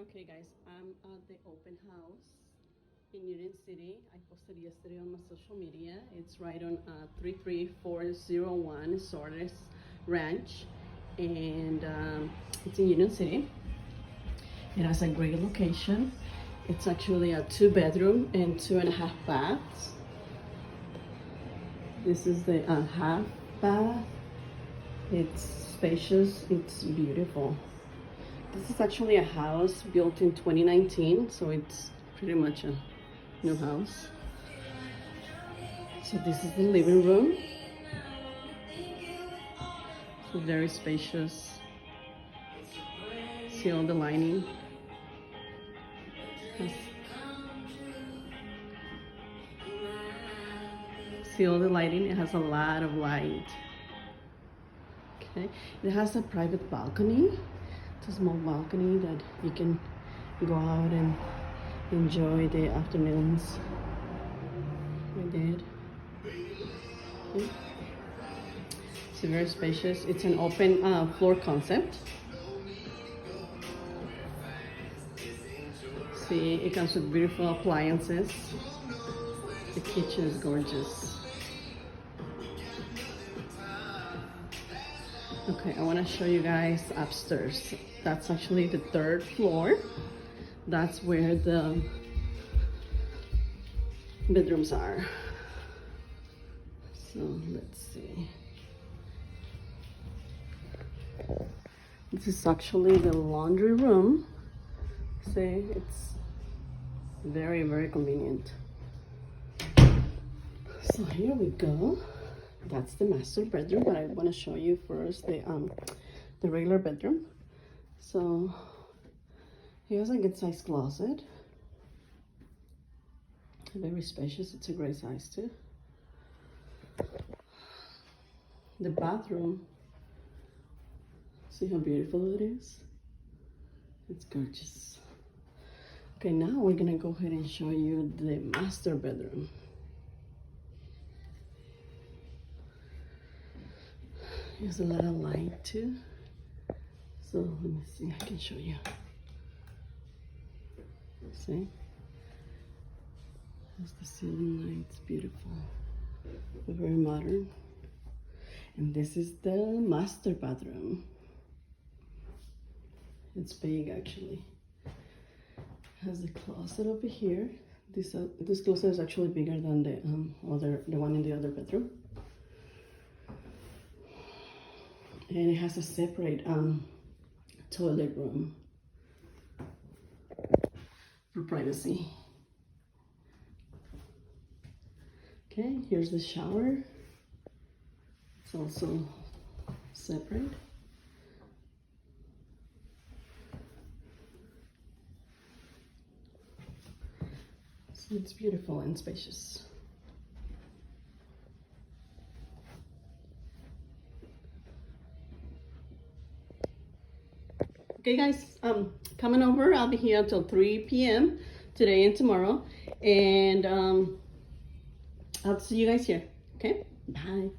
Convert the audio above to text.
Okay guys, I'm at the open house in Union City. I posted yesterday on my social media. It's right on 33401 Soares Ranch, and it's in Union City. It has a great location. It's actually a 2-bedroom and 2.5 baths. This is the half bath. It's spacious, it's beautiful. This is actually a house built in 2019, so it's pretty much a new house. So this is the living room. So very spacious. See all the lining. See all the lighting? It has a lot of light. Okay, it has a private balcony. It's a small balcony that you can go out and enjoy the afternoons. Right there. Okay. It's very spacious. It's an open floor concept. See, it comes with beautiful appliances. The kitchen is gorgeous. Okay, I want to show you guys upstairs. That's actually the 3rd floor. That's where the bedrooms are. So let's see. This is actually the laundry room. See, it's very, very convenient. So here we go. That's the master bedroom, but I want to show you first the regular bedroom. So here's a good sized closet. Very spacious. It's a great size too. The bathroom. See how beautiful it is? It's gorgeous. Okay, now we're gonna go ahead and show you the master bedroom. There's a lot of light too. So let me see, I can show you. See? There's the ceiling lights, beautiful. Very modern. And this is the master bathroom. It's big actually. Has a closet over here. This closet is actually bigger than the one in the other bedroom. And it has a separate toilet room for privacy. Okay, here's the shower. It's also separate. So it's beautiful and spacious. Okay guys, coming over. I'll be here until 3 p.m. today and tomorrow, and I'll see you guys here. Okay, bye.